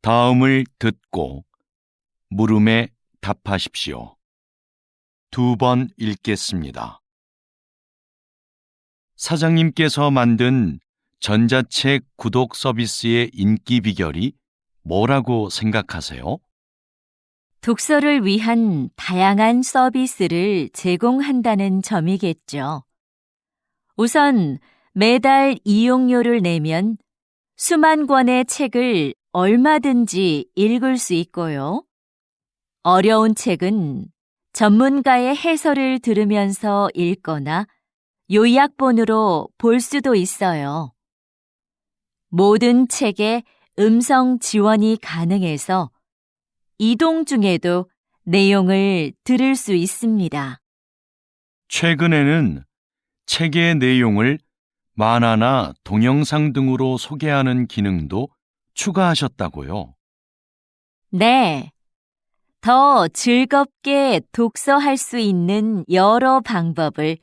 다음을 듣고 물음에 답하십시오. 2번 읽겠습니다. 사장님께서 만든 전자책 구독 서비스의 인기 비결이 뭐라고 생각하세요? 독서를 위한 다양한 서비스를 제공한다는 점이겠죠. 우선 매달 이용료를 내면 수만 권의 책을 얼마든지 읽을 수 있고요. 어려운 책은 전문가의 해설을 들으면서 읽거나 요약본으로 볼 수도 있어요. 모든 책에 음성 지원이 가능해서 이동 중에도 내용을 들을 수 있습니다. 최근에는 책의 내용을 만화나 동영상 등으로 소개하는 기능도 추가하셨다고요. 네. 더 즐겁게 독서할 수 있는 여러 방법을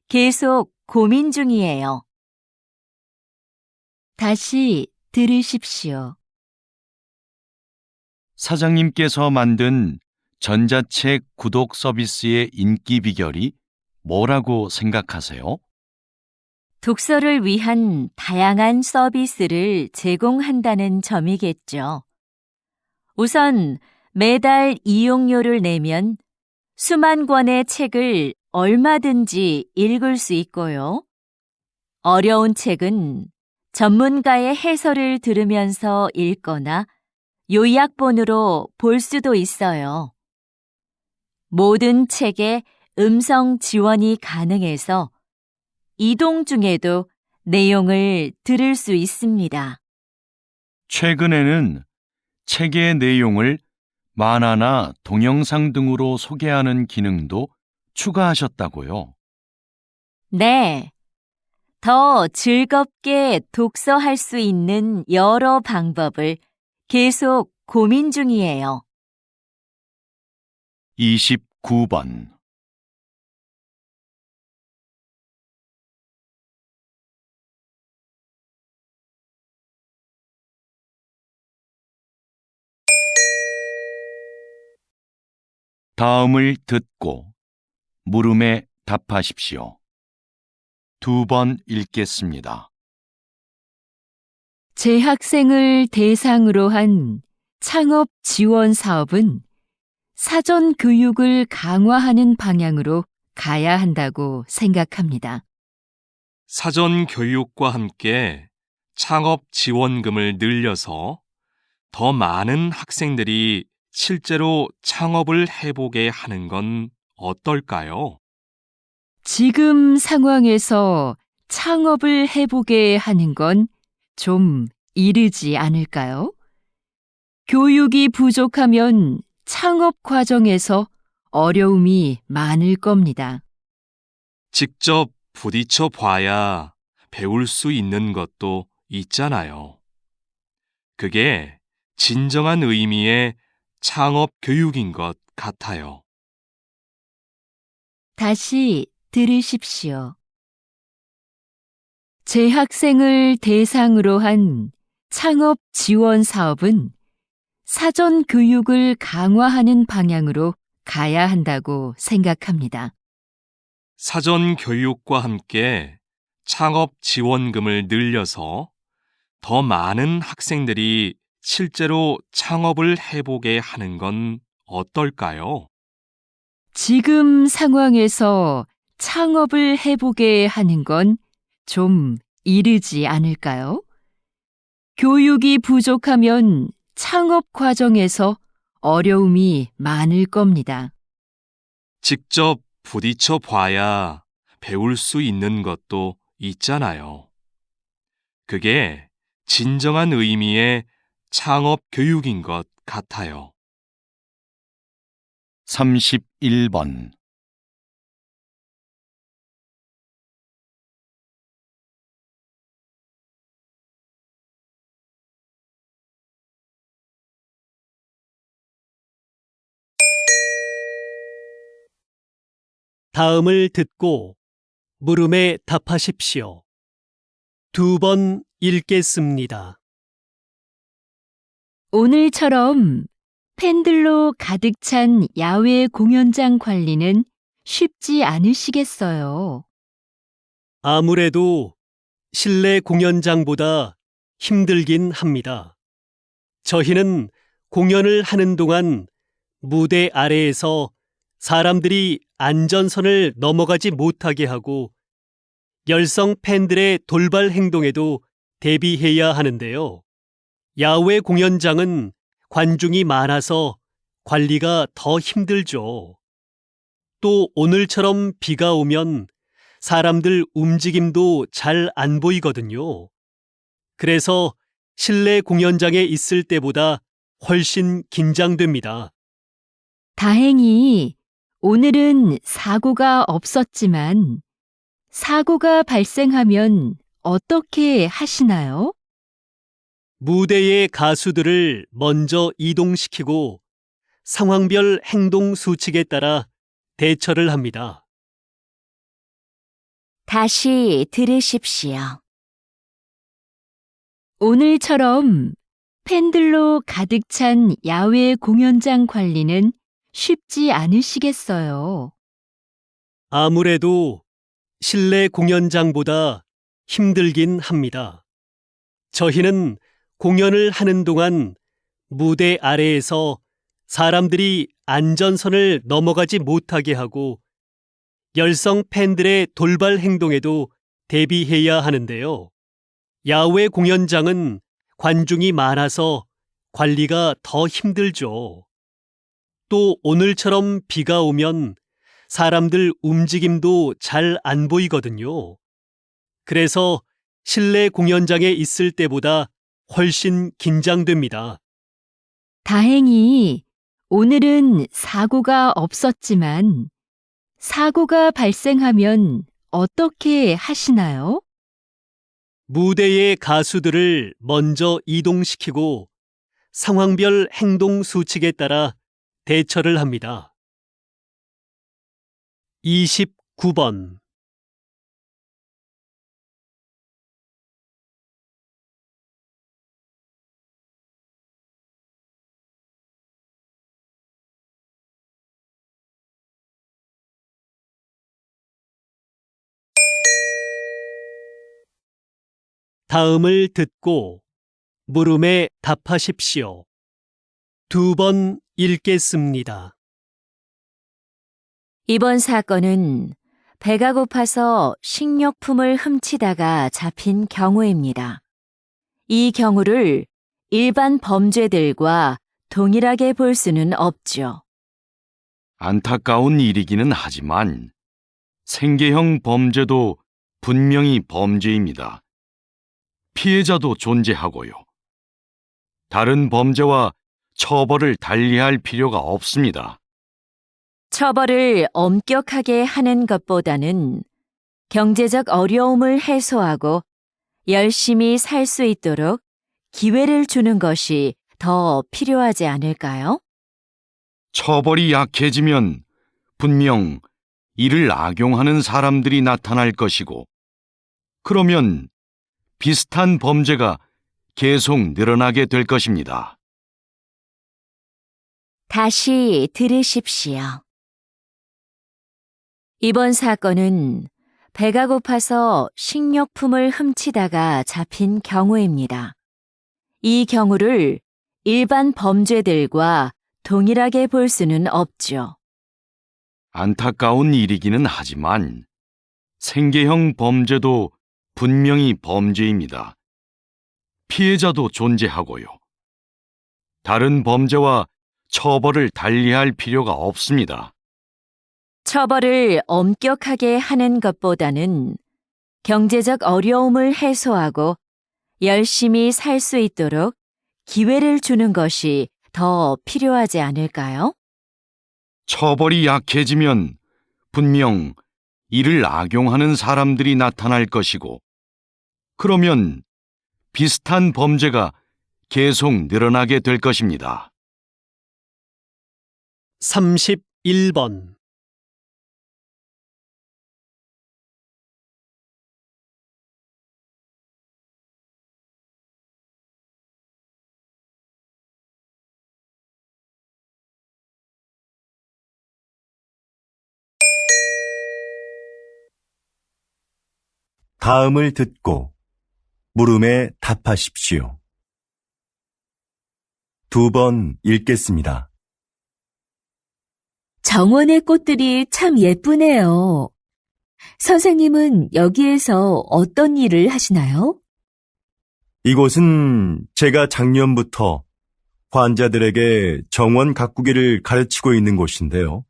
계속 고민 중이에요. 다시 들으십시오. 사장님께서 만든 전자책 구독 서비스의 인기 비결이 뭐라고 생각하세요? 독서를 위한 다양한 서비스를 제공한다는 점이겠죠. 우선 매달 이용료를 내면 수만 권의 책을 얼마든지 읽을 수 있고요. 어려운 책은 전문가의 해설을 들으면서 읽거나 요약본으로 볼 수도 있어요. 모든 책에 음성 지원이 가능해서 이동 중에도 내용을 들을 수 있습니다. 최근에는 책의 내용을 만화나 동영상 등으로 소개하는 기능도 추가하셨다고요. 네. 더 즐겁게 독서할 수 있는 여러 방법을 계속 고민 중이에요. 29번. 다음을 듣고 물음에 답하십시오. 2번 읽겠습니다. 재학생을 대상으로 한 창업 지원 사업은 사전 교육을 강화하는 방향으로 가야 한다고 생각합니다. 사전 교육과 함께 창업 지원금을 늘려서 더 많은 학생들이 실제로 창업을 해보게 하는 건 어떨까요? 지금 상황에서 창업을 해보게 하는 건 좀 이르지 않을까요? 교육이 부족하면 창업 과정에서 어려움이 많을 겁니다. 직접 부딪혀 봐야 배울 수 있는 것도 있잖아요. 그게 진정한 의미의 창업 교육인 것 같아요. 다시 들으십시오. 재학생을 대상으로 한 창업 지원 사업은 사전 교육을 강화하는 방향으로 가야 한다고 생각합니다. 사전 교육과 함께 창업 지원금을 늘려서 더 많은 학생들이 실제로 창업을 해보게 하는 건 어떨까요? 지금 상황에서 창업을 해보게 하는 건 좀 이르지 않을까요? 교육이 부족하면 창업 과정에서 어려움이 많을 겁니다. 직접 부딪혀 봐야 배울 수 있는 것도 있잖아요. 그게 진정한 의미의 창업 교육인 것 같아요. 31번. 다음을 듣고 물음에 답하십시오. 2번 읽겠습니다. 오늘처럼 팬들로 가득 찬 야외 공연장 관리는 쉽지 않으시겠어요. 아무래도 실내 공연장보다 힘들긴 합니다. 저희는 공연을 하는 동안 무대 아래에서 사람들이 안전선을 넘어가지 못하게 하고 열성 팬들의 돌발 행동에도 대비해야 하는데요. 야외 공연장은 관중이 많아서 관리가 더 힘들죠. 또 오늘처럼 비가 오면 사람들 움직임도 잘 안 보이거든요. 그래서 실내 공연장에 있을 때보다 훨씬 긴장됩니다. 다행히 오늘은 사고가 없었지만 사고가 발생하면 어떻게 하시나요? 무대의 가수들을 먼저 이동시키고 상황별 행동 수칙에 따라 대처를 합니다. 다시 들으십시오. 오늘처럼 팬들로 가득 찬 야외 공연장 관리는 쉽지 않으시겠어요. 아무래도 실내 공연장보다 힘들긴 합니다. 저희는 공연을 하는 동안 무대 아래에서 사람들이 안전선을 넘어가지 못하게 하고 열성 팬들의 돌발 행동에도 대비해야 하는데요. 야외 공연장은 관중이 많아서 관리가 더 힘들죠. 또 오늘처럼 비가 오면 사람들 움직임도 잘 안 보이거든요. 그래서 실내 공연장에 있을 때보다 훨씬 긴장됩니다. 다행히 오늘은 사고가 없었지만 사고가 발생하면 어떻게 하시나요? 무대의 가수들을 먼저 이동시키고 상황별 행동 수칙에 따라 대처를 합니다. 29번 다음을 듣고 물음에 답하십시오. 2번 읽겠습니다. 이번 사건은 배가 고파서 식료품을 훔치다가 잡힌 경우입니다. 이 경우를 일반 범죄들과 동일하게 볼 수는 없죠. 안타까운 일이기는 하지만 생계형 범죄도 분명히 범죄입니다. 피해자도 존재하고요. 다른 범죄와 처벌을 달리할 필요가 없습니다. 처벌을 엄격하게 하는 것보다는 경제적 어려움을 해소하고 열심히 살 수 있도록 기회를 주는 것이 더 필요하지 않을까요? 처벌이 약해지면 분명 이를 악용하는 사람들이 나타날 것이고, 그러면 비슷한 범죄가 계속 늘어나게 될 것입니다. 다시 들으십시오. 이번 사건은 배가 고파서 식료품을 훔치다가 잡힌 경우입니다. 이 경우를 일반 범죄들과 동일하게 볼 수는 없죠. 안타까운 일이기는 하지만 생계형 범죄도 분명히 범죄입니다. 피해자도 존재하고요. 다른 범죄와 처벌을 달리할 필요가 없습니다. 처벌을 엄격하게 하는 것보다는 경제적 어려움을 해소하고 열심히 살 수 있도록 기회를 주는 것이 더 필요하지 않을까요? 처벌이 약해지면 분명 이를 악용하는 사람들이 나타날 것이고, 그러면 비슷한 범죄가 계속 늘어나게 될 것입니다. 31번 다음을 듣고 물음에 답하십시오. 2번 읽겠습니다. 정원의 꽃들이 참 예쁘네요. 선생님은 여기에서 어떤 일을 하시나요? 이곳은 제가 작년부터 환자들에게 정원 가꾸기를 가르치고 있는 곳인데요.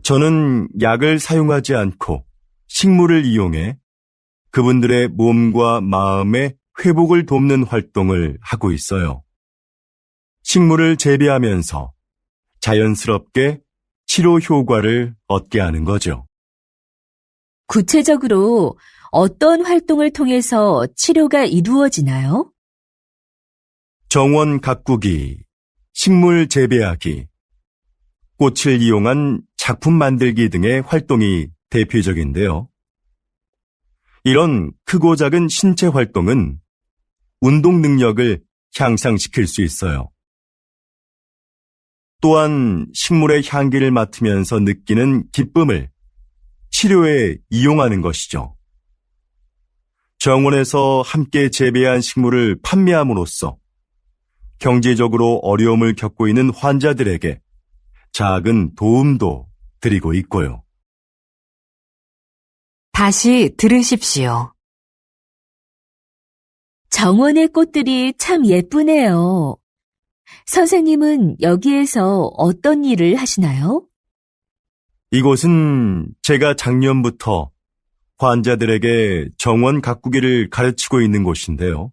저는 약을 사용하지 않고 식물을 이용해 그분들의 몸과 마음의 회복을 돕는 활동을 하고 있어요. 식물을 재배하면서 자연스럽게 치료 효과를 얻게 하는 거죠. 구체적으로 어떤 활동을 통해서 치료가 이루어지나요? 정원 가꾸기, 식물 재배하기, 꽃을 이용한 작품 만들기 등의 활동이 대표적인데요. 이런 크고 작은 신체 활동은 운동 능력을 향상시킬 수 있어요. 또한 식물의 향기를 맡으면서 느끼는 기쁨을 치료에 이용하는 것이죠. 정원에서 함께 재배한 식물을 판매함으로써 경제적으로 어려움을 겪고 있는 환자들에게 작은 도움도 드리고 있고요. 다시 들으십시오. 정원의 꽃들이 참 예쁘네요. 선생님은 여기에서 어떤 일을 하시나요? 이곳은 제가 작년부터 환자들에게 정원 가꾸기를 가르치고 있는 곳인데요.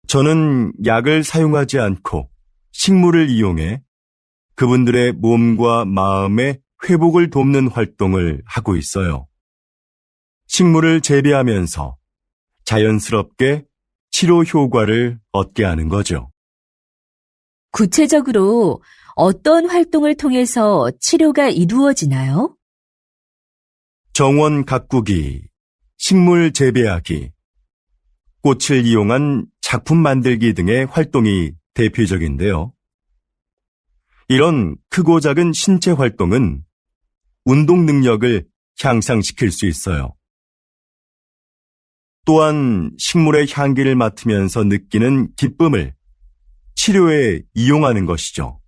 저는 약을 사용하지 않고 식물을 이용해 그분들의 몸과 마음의 회복을 돕는 활동을 하고 있어요. 식물을 재배하면서 자연스럽게 치료 효과를 얻게 하는 거죠. 구체적으로 어떤 활동을 통해서 치료가 이루어지나요? 정원 가꾸기, 식물 재배하기, 꽃을 이용한 작품 만들기 등의 활동이 대표적인데요. 이런 크고 작은 신체 활동은 운동 능력을 향상시킬 수 있어요. 또한 식물의 향기를 맡으면서 느끼는 기쁨을 치료에 이용하는 것이죠.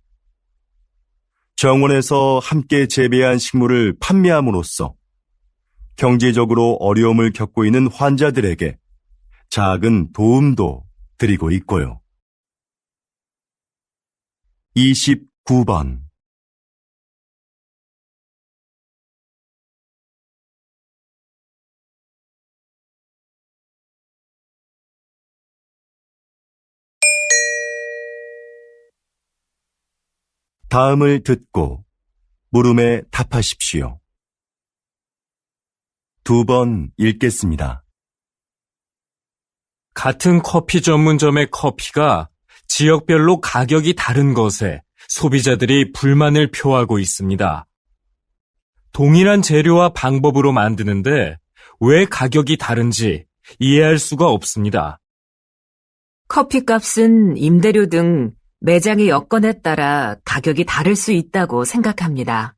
정원에서 함께 재배한 식물을 판매함으로써 경제적으로 어려움을 겪고 있는 환자들에게 작은 도움도 드리고 있고요. 29번 다음을 듣고 물음에 답하십시오. 2번 읽겠습니다. 같은 커피 전문점의 커피가 지역별로 가격이 다른 것에 소비자들이 불만을 표하고 있습니다. 동일한 재료와 방법으로 만드는데 왜 가격이 다른지 이해할 수가 없습니다. 커피값은 임대료 등 매장의 여건에 따라 가격이 다를 수 있다고 생각합니다.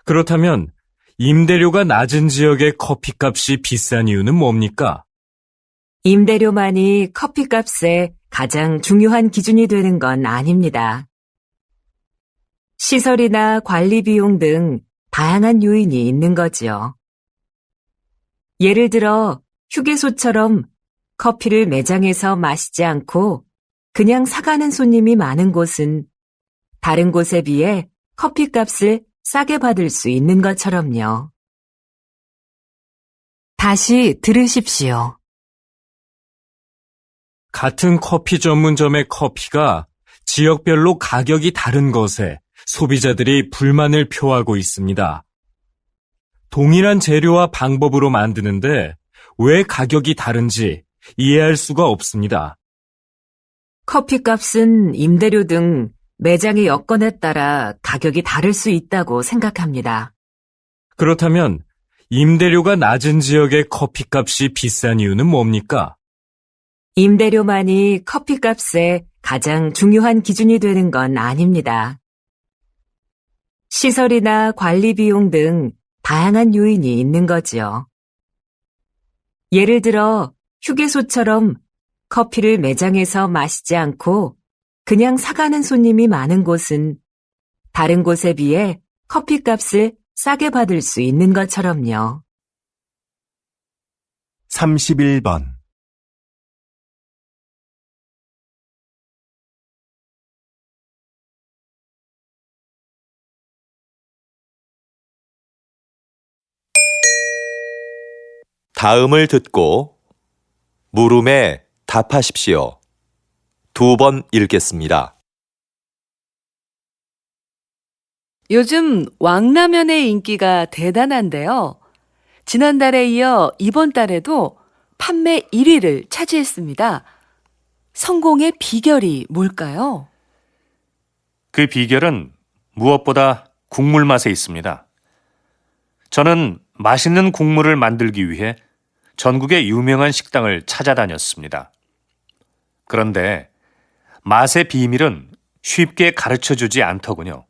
그렇다면 임대료가 낮은 지역의 커피값이 비싼 이유는 뭡니까? 임대료만이 커피값의 가장 중요한 기준이 되는 건 아닙니다. 시설이나 관리 비용 등 다양한 요인이 있는 거지요. 예를 들어 휴게소처럼 커피를 매장에서 마시지 않고 그냥 사가는 손님이 많은 곳은 다른 곳에 비해 커피값을 싸게 받을 수 있는 것처럼요. 다시 들으십시오. 같은 커피 전문점의 커피가 지역별로 가격이 다른 것에 소비자들이 불만을 표하고 있습니다. 동일한 재료와 방법으로 만드는데 왜 가격이 다른지 이해할 수가 없습니다. 커피값은 임대료 등 매장의 여건에 따라 가격이 다를 수 있다고 생각합니다. 그렇다면 임대료가 낮은 지역의 커피값이 비싼 이유는 뭡니까? 임대료만이 커피값의 가장 중요한 기준이 되는 건 아닙니다. 시설이나 관리 비용 등 다양한 요인이 있는 거지요. 예를 들어 휴게소처럼 커피를 매장에서 마시지 않고 그냥 사가는 손님이 많은 곳은 다른 곳에 비해 커피값을 싸게 받을 수 있는 것처럼요. 31번. 다음을 듣고 물음에 답하십시오. 2번 읽겠습니다. 요즘 왕라면의 인기가 대단한데요. 지난달에 이어 이번 달에도 판매 1위를 차지했습니다. 성공의 비결이 뭘까요? 그 비결은 무엇보다 국물 맛에 있습니다. 저는 맛있는 국물을 만들기 위해 전국의 유명한 식당을 찾아다녔습니다. 그런데 맛의 비밀은 쉽게 가르쳐주지 않더군요.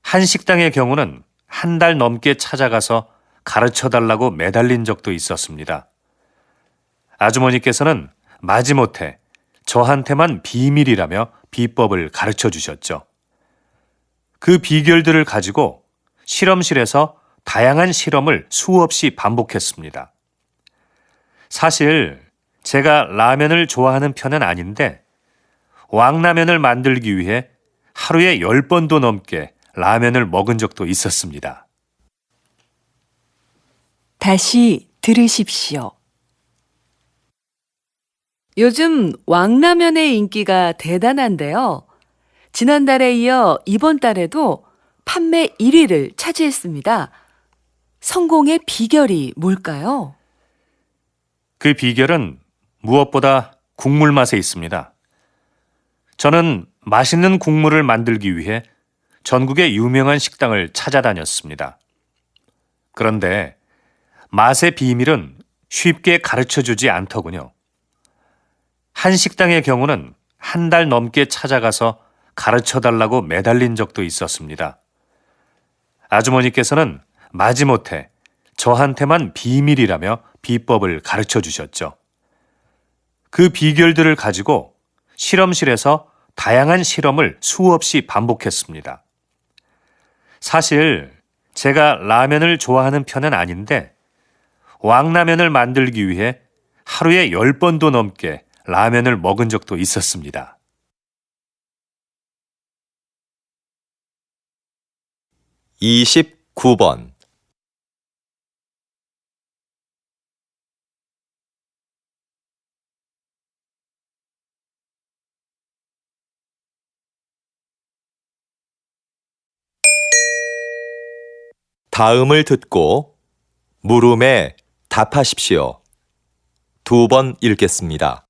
한 식당의 경우는 한 달 넘게 찾아가서 가르쳐달라고 매달린 적도 있었습니다. 아주머니께서는 마지못해 저한테만 비밀이라며 비법을 가르쳐 주셨죠. 그 비결들을 가지고 실험실에서 다양한 실험을 수없이 반복했습니다. 사실 제가 라면을 좋아하는 편은 아닌데 왕라면을 만들기 위해 하루에 10번도 넘게 라면을 먹은 적도 있었습니다. 다시 들으십시오. 요즘 왕라면의 인기가 대단한데요. 지난달에 이어 이번 달에도 판매 1위를 차지했습니다. 성공의 비결이 뭘까요? 그 비결은 무엇보다 국물 맛에 있습니다. 저는 맛있는 국물을 만들기 위해 전국의 유명한 식당을 찾아다녔습니다. 그런데 맛의 비밀은 쉽게 가르쳐주지 않더군요. 한 식당의 경우는 한 달 넘게 찾아가서 가르쳐달라고 매달린 적도 있었습니다. 아주머니께서는 마지못해 저한테만 비밀이라며 비법을 가르쳐 주셨죠. 그 비결들을 가지고 실험실에서 다양한 실험을 수없이 반복했습니다. 사실 제가 라면을 좋아하는 편은 아닌데 왕라면을 만들기 위해 하루에 10번도 넘게 라면을 먹은 적도 있었습니다. 29번 다음을 듣고 물음에 답하십시오. 2번 읽겠습니다.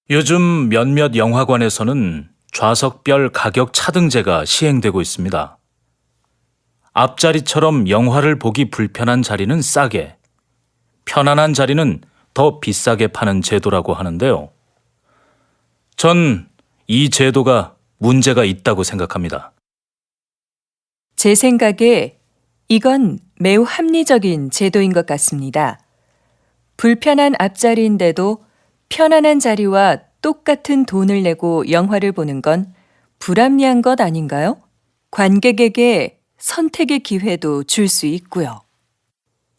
요즘 몇몇 영화관에서는 좌석별 가격 차등제가 시행되고 있습니다. 앞자리처럼 영화를 보기 불편한 자리는 싸게, 편안한 자리는 더 비싸게 파는 제도라고 하는데요. 전 이 제도가 문제가 있다고 생각합니다. 제 생각에 이건 매우 합리적인 제도인 것 같습니다. 불편한 앞자리인데도 편안한 자리와 똑같은 돈을 내고 영화를 보는 건 불합리한 것 아닌가요? 관객에게 선택의 기회도 줄 수 있고요.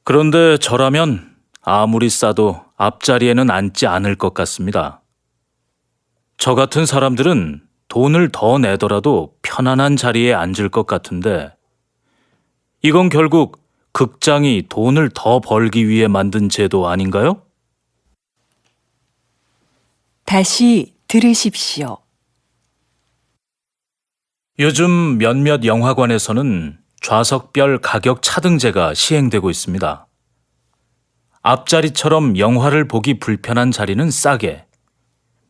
그런데 저라면 아무리 싸도 앞자리에는 앉지 않을 것 같습니다. 저 같은 사람들은 돈을 더 내더라도 편안한 자리에 앉을 것 같은데 이건 결국 극장이 돈을 더 벌기 위해 만든 제도 아닌가요? 다시 들으십시오. 요즘 몇몇 영화관에서는 좌석별 가격 차등제가 시행되고 있습니다. 앞자리처럼 영화를 보기 불편한 자리는 싸게,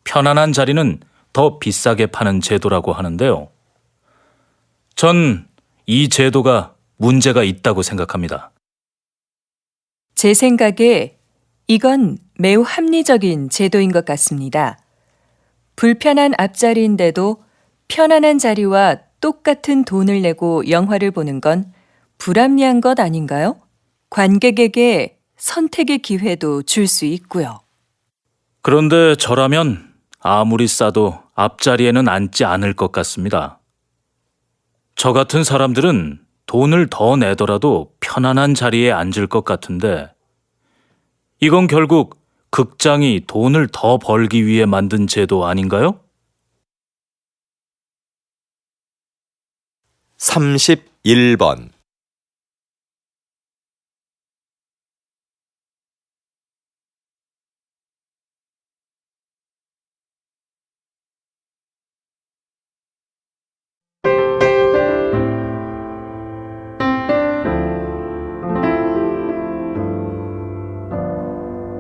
편안한 자리는 더 비싸게 파는 제도라고 하는데요. 전 이 제도가 문제가 있다고 생각합니다. 제 생각에 이건 매우 합리적인 제도인 것 같습니다. 불편한 앞자리인데도 편안한 자리와 똑같은 돈을 내고 영화를 보는 건 불합리한 것 아닌가요? 관객에게 선택의 기회도 줄 수 있고요. 그런데 저라면 아무리 싸도 앞자리에는 앉지 않을 것 같습니다. 저 같은 사람들은 돈을 더 내더라도 편안한 자리에 앉을 것 같은데 이건 결국 극장이 돈을 더 벌기 위해 만든 제도 아닌가요? 31번